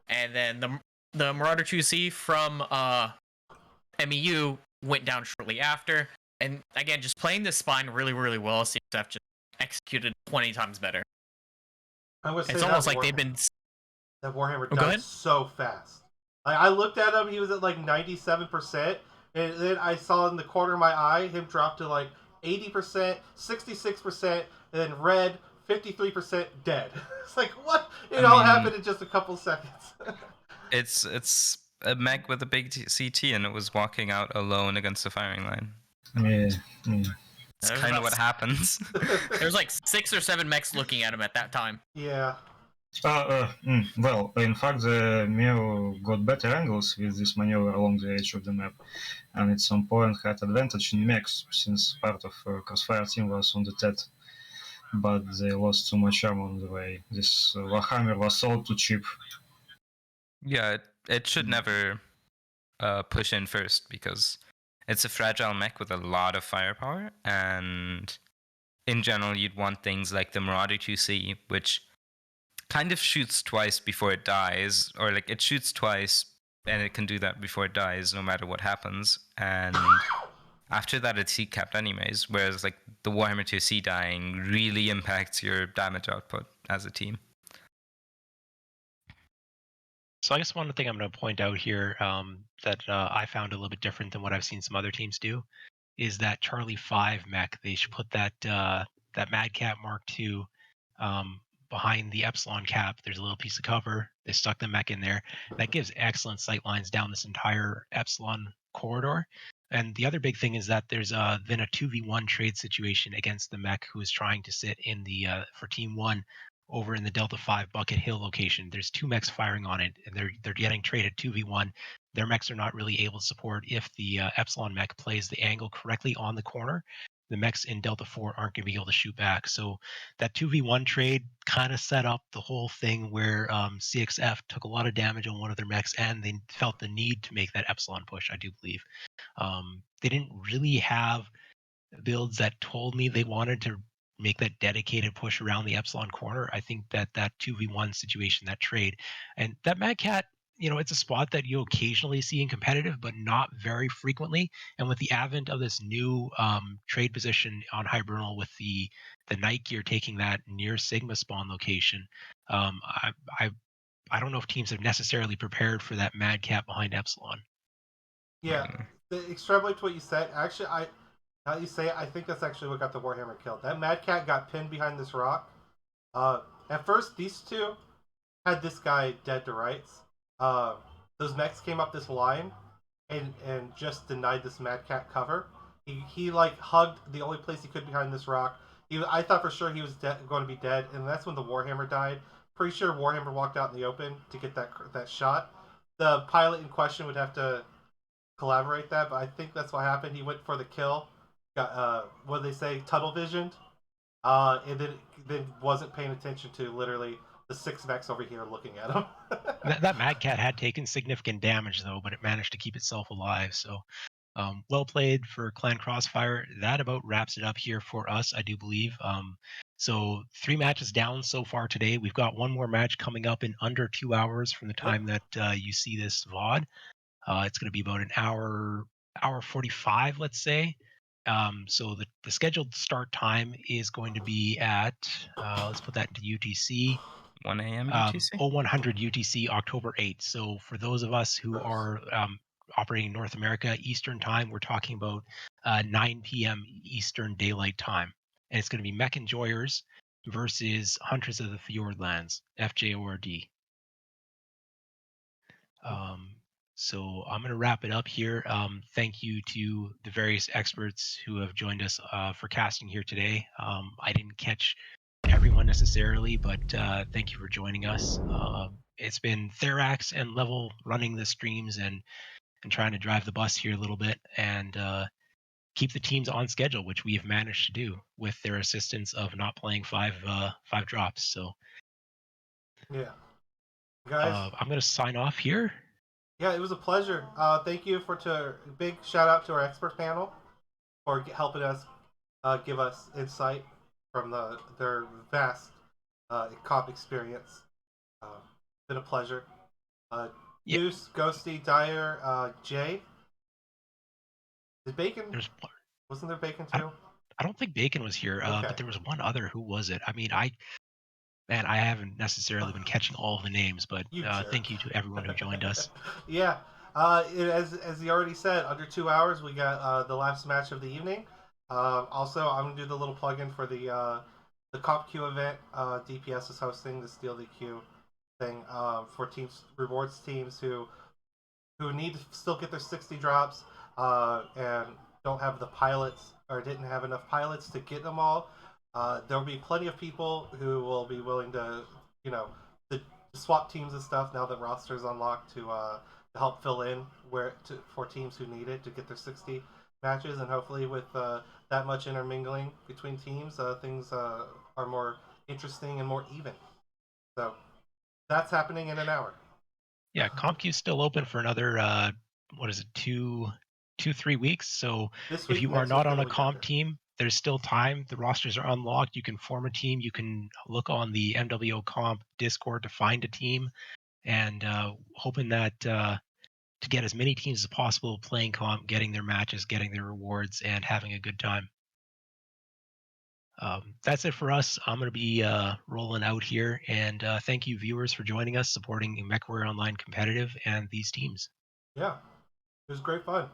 and then the Marauder 2C from MEU went down shortly after. And again, just playing this spine really, really well, CXF just executed 20 times better. It's almost like they've been...
That Warhammer died so fast. Like, I looked at him, he was at like 97%, and then I saw in the corner of my eye him drop to like 80%, 66%, and then red, 53% dead. It's like, what? It all happened in just a couple seconds.
It's a mech with a big CT, and it was walking out alone against the firing line.
Yeah.
It's kind of what happens.
There's like 6 or 7 mechs looking at him at that time.
Yeah.
Well, in fact, the Meo got better angles with this maneuver along the edge of the map, and at some point had advantage in mechs since part of Crossfire team was on the TET, but they lost too much armor on the way. This Warhammer was sold too cheap.
Yeah, it should never push in first because it's a fragile mech with a lot of firepower, and in general, you'd want things like the Marauder 2C, which kind of shoots twice before it dies, or like it shoots twice and it can do that before it dies, no matter what happens. And after that, it's heat capped anyways. Whereas like the Warhammer 2C dying really impacts your damage output as a team.
So I guess one thing I'm going to point out here that I found a little bit different than what I've seen some other teams do is that Charlie 5 mech. They should put that that Mad Cat Mark II behind the Epsilon cap. There's a little piece of cover. They stuck the mech in there. That gives excellent sight lines down this entire Epsilon corridor. And the other big thing is that there's been a 2v1 trade situation against the mech who is trying to sit in the for Team 1 over in the Delta 5 Bucket Hill location. There's two mechs firing on it, and they're getting traded 2v1. Their mechs are not really able to support if the Epsilon mech plays the angle correctly on the corner. The mechs in Delta 4 aren't going to be able to shoot back. So that 2v1 trade kind of set up the whole thing where CXF took a lot of damage on one of their mechs, and they felt the need to make that Epsilon push, I do believe. They didn't really have builds that told me they wanted to make that dedicated push around the Epsilon corner. I think that 2v1 situation, that trade, and that Mad Cat, it's a spot that you occasionally see in competitive, but not very frequently. And with the advent of this new trade position on Hibernal with the night gear taking that near Sigma spawn location, I don't know if teams have necessarily prepared for that Mad Cat behind Epsilon.
Yeah, extrapolate to what you said. Actually, now that you say it, I think that's actually what got the Warhammer killed. That Mad Cat got pinned behind this rock. At first, these two had this guy dead to rights. Those mechs came up this line and just denied this Mad Cat cover. He like hugged the only place he could behind this rock. I thought for sure he was going to be dead, and that's when the Warhammer died. Pretty sure Warhammer walked out in the open to get that shot. The pilot in question would have to collaborate that, but I think that's what happened. He went for the kill, got what do they say, tunnel visioned, and then wasn't paying attention to literally the 6 mechs over here looking at him.
that Mad Cat had taken significant damage though, but it managed to keep itself alive. So well played for Clan Crossfire. That about wraps it up here for us, I do believe. So 3 matches down so far today. We've got one more match coming up in under 2 hours from the time that you see this VOD. It's going to be about an hour 45, let's say. So the scheduled start time is going to be at, let's put that into UTC.
1 a.m. UTC?
0100 UTC, October 8th. So for those of us who are operating in North America Eastern time, we're talking about 9 p.m. Eastern Daylight Time. And it's going to be Mech Enjoyers versus Hunters of the Fjordlands, FJORD. So I'm going to wrap it up here. Thank you to the various experts who have joined us for casting here today. I didn't catch everyone necessarily, but thank you for joining us. It's been Therax and Level running the streams and trying to drive the bus here a little bit and keep the teams on schedule, which we have managed to do with their assistance of not playing five drops. So
yeah, guys,
I'm going to sign off here.
Yeah, it was a pleasure. Thank you big shout out to our expert panel for helping us give us insight from their vast comp experience. Been a pleasure. Goose, Ghosty, Dyer, Jay. Did Bacon? Wasn't there Bacon too?
I don't think Bacon was here, but there was one other. Who was it? I mean, I haven't necessarily been catching all of the names, but thank you to everyone who joined us.
Yeah, as he already said, under 2 hours we got the last match of the evening. Also, I'm gonna do the little plug-in for the Comp Q event. DPS is hosting the Steal the Q thing for teams, rewards teams who need to still get their 60 drops and don't have the pilots or didn't have enough pilots to get them all. There will be plenty of people who will be willing to, to swap teams and stuff now that rosters unlocked to help fill in for teams who need it to get their 60 matches, and hopefully with that much intermingling between teams, things are more interesting and more even. So that's happening in an hour.
Yeah, CompQ's still open for another 3 weeks. So
This
if
week,
you are
next
not
week,
on
and
a
the week
comp
after.
team, there's still time. The rosters are unlocked. You can form a team. You can look on the MWO comp Discord to find a team, and hoping that to get as many teams as possible playing comp, getting their matches, getting their rewards, and having a good time. That's it for us. I'm going to be rolling out here, and thank you, viewers, for joining us, supporting MechWarrior Online Competitive and these teams.
Yeah, it was great fun.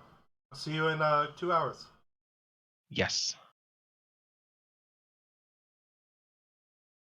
I'll see you in 2 hours.
Yes.